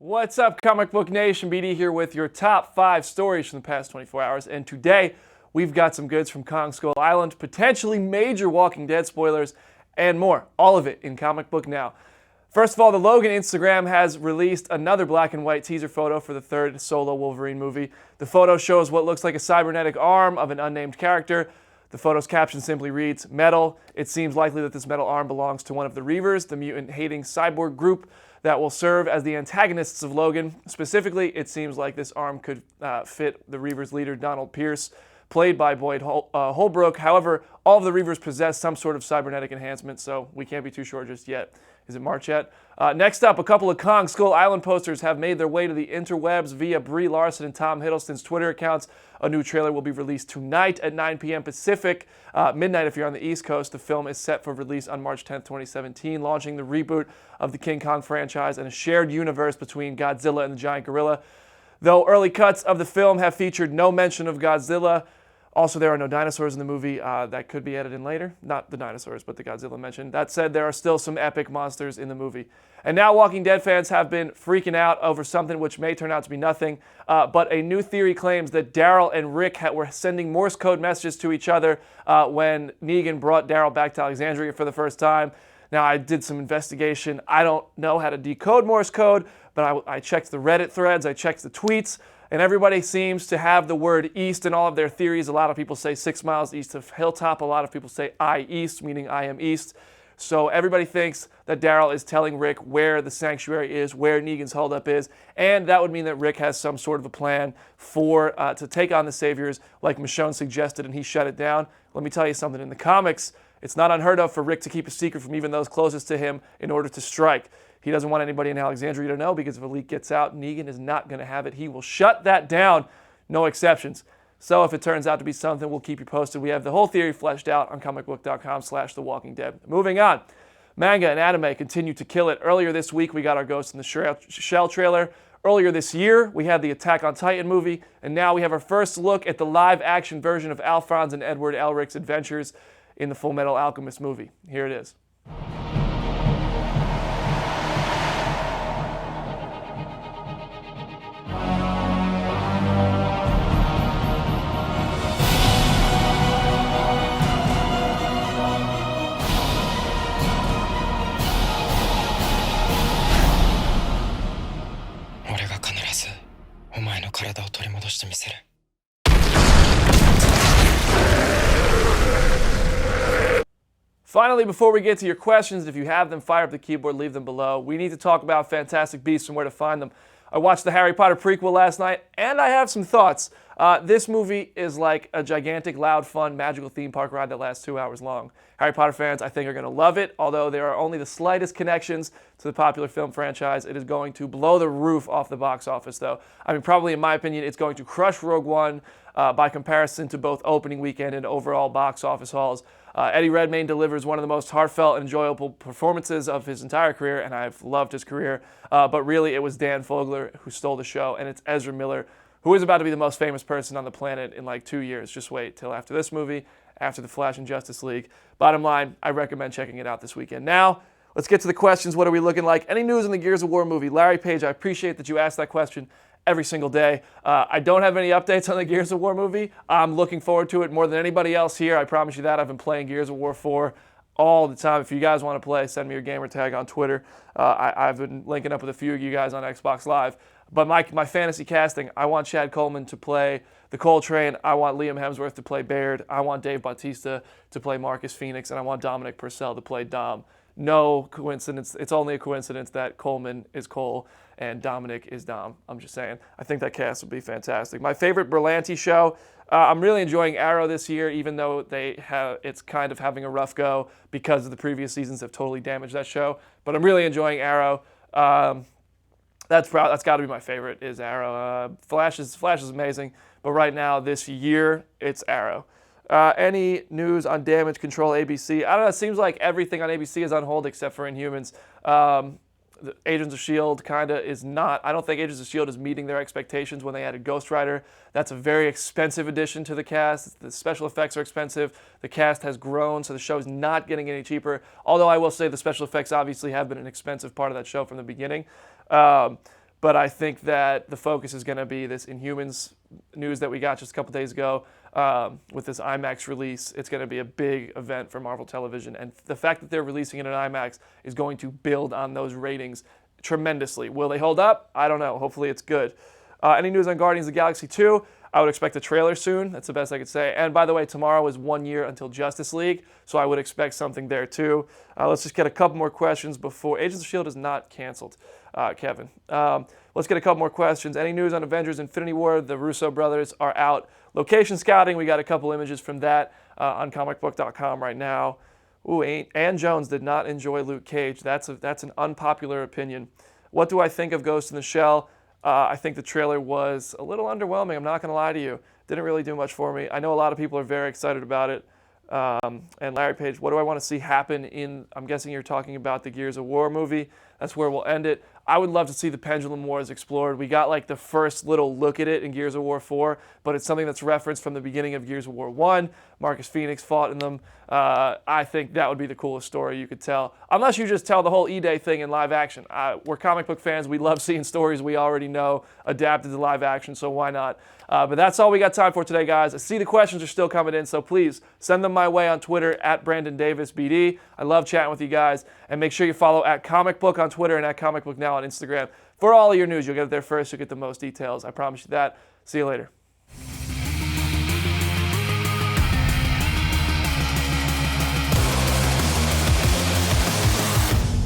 What's up, Comic Book Nation? BD here with your top 5 stories from the past 24 hours. And today, we've got some goods from Kong Skull Island, potentially major Walking Dead spoilers, and more. All of it in Comic Book Now. First of all, the Logan Instagram has released another black and white teaser photo for the third solo Wolverine movie. The photo shows what looks like a cybernetic arm of an unnamed character. The photo's caption simply reads, "Metal." It seems likely that this metal arm belongs to one of the Reavers, the mutant-hating cyborg group that will serve as the antagonists of Logan. Specifically, it seems like this arm could fit the Reavers' leader, Donald Pierce, played by Boyd Holbrook. However, all of the Reavers possess some sort of cybernetic enhancement, so we can't be too sure just yet. Is it March yet? Next up, a couple of Kong Skull Island posters have made their way to the interwebs via Brie Larson and Tom Hiddleston's Twitter accounts. A new trailer will be released tonight at 9 p.m. Pacific, midnight if you're on the East Coast. The film is set for release on March 10th, 2017, launching the reboot of the King Kong franchise and a shared universe between Godzilla and the giant gorilla. Though early cuts of the film have featured no mention of Godzilla, also, there are no dinosaurs in the movie. That could be added in later. Not the dinosaurs, but the Godzilla mentioned. That said, there are still some epic monsters in the movie. And now Walking Dead fans have been freaking out over something which may turn out to be nothing. But a new theory claims that Daryl and Rick were sending Morse code messages to each other when Negan brought Daryl back to Alexandria for the first time. Now, I did some investigation. I don't know how to decode Morse code, but I checked the Reddit threads. I checked the tweets. And everybody seems to have the word east in all of their theories. A lot of people say 6 miles east of Hilltop. A lot of people say I east, meaning I am east. So everybody thinks that Daryl is telling Rick where the sanctuary is, where Negan's holdup is, and that would mean that Rick has some sort of a plan for to take on the Saviors, like Michonne suggested, and he shut it down. Let me tell you something. In the comics, it's not unheard of for Rick to keep a secret from even those closest to him in order to strike. He doesn't want anybody in Alexandria to know because if a leak gets out, Negan is not going to have it. He will shut that down, no exceptions. So if it turns out to be something, we'll keep you posted. We have the whole theory fleshed out on ComicBook.com/The Walking Dead. Moving on, Manga and Anime continue to kill it. Earlier this week, we got our Ghost in the Shell trailer. Earlier this year, we had the Attack on Titan movie. And now we have our first look at the live-action version of Alphonse and Edward Elric's adventures in the Full Metal Alchemist movie. Here it is. お前の体を取り戻してみせる。Finally, before we get to your questions, if you have them, fire up the keyboard, leave them below. We need to talk about Fantastic Beasts and where to find them. I watched the Harry Potter prequel last night, and I have some thoughts. This movie is like a gigantic, loud, fun, magical theme park ride that lasts 2 hours long. Harry Potter fans, I think, are going to love it, although there are only the slightest connections to the popular film franchise. It is going to blow the roof off the box office, though. I mean, probably, in my opinion, it's going to crush Rogue One by comparison to both opening weekend and overall box office hauls. Eddie Redmayne delivers one of the most heartfelt and enjoyable performances of his entire career, and I've loved his career. But really, it was Dan Fogler who stole the show, and it's Ezra Miller, who is about to be the most famous person on the planet in like 2 years. Just wait till after this movie, after The Flash and Justice League. Bottom line, I recommend checking it out this weekend. Now, let's get to the questions. What are we looking like? Any news in the Gears of War movie? Larry Page, I appreciate that you asked that question every single day. I don't have any updates on the Gears of War movie. I'm looking forward to it more than anybody else here. I promise you that. I've been playing Gears of War 4 all the time. If you guys want to play, send me your gamer tag on Twitter. I've been linking up with a few of you guys on Xbox Live. But my fantasy casting, I want Chad Coleman to play the Coltrane. I want Liam Hemsworth to play Baird. I want Dave Bautista to play Marcus Phoenix. And I want Dominic Purcell to play Dom. No coincidence. It's only a coincidence that Coleman is Cole and Dominic is Dom. I'm just saying. I think that cast would be fantastic. My favorite Berlanti show, I'm really enjoying Arrow this year, even though it's kind of having a rough go because the previous seasons have totally damaged that show. But I'm really enjoying Arrow. That's got to be my favorite, is Arrow. Flash is amazing, but right now, this year, it's Arrow. Any news on Damage Control ABC? I don't know, it seems like everything on ABC is on hold except for Inhumans. Agents of S.H.I.E.L.D. kind of is not. I don't think Agents of S.H.I.E.L.D. is meeting their expectations when they added Ghost Rider. That's a very expensive addition to the cast. The special effects are expensive. The cast has grown, so the show is not getting any cheaper. Although I will say the special effects obviously have been an expensive part of that show from the beginning. But but I think that the focus is going to be this Inhumans news that we got just a couple days ago with this IMAX release. It's going to be a big event for Marvel Television, and the fact that they're releasing it in IMAX is going to build on those ratings tremendously. Will they hold up? I don't know. Hopefully it's good. Any news on Guardians of the Galaxy 2? I would expect a trailer soon. That's the best I could say. And by the way, tomorrow is 1 year until Justice League, so I would expect something there too. Let's just get a couple more questions before Agents of S.H.I.E.L.D. is not canceled, Kevin. Let's get a couple more questions. Any news on Avengers Infinity War? The Russo brothers are out location scouting. We got a couple images from that on Comicbook.com right now. Ooh, Ann Jones did not enjoy Luke Cage. That's an unpopular opinion. What do I think of Ghost in the Shell? I think the trailer was a little underwhelming. I'm not going to lie to you. Didn't really do much for me. I know a lot of people are very excited about it. And Larry Page, what do I want to see happen in, I'm guessing you're talking about the Gears of War movie. That's where we'll end it. I would love to see the Pendulum Wars explored. We got like the first little look at it in Gears of War 4, but it's something that's referenced from the beginning of Gears of War 1. Marcus Phoenix fought in them. I think that would be the coolest story you could tell. Unless you just tell the whole E-Day thing in live action. We're comic book fans. We love seeing stories we already know adapted to live action, so why not? But that's all we got time for today, guys. I see the questions are still coming in, so please send them my way on Twitter at BrandonDavisBD. I love chatting with you guys. And make sure you follow at ComicBook on Twitter and at ComicBook Now on Instagram. For all of your news, you'll get it there first. You'll get the most details. I promise you that. See you later.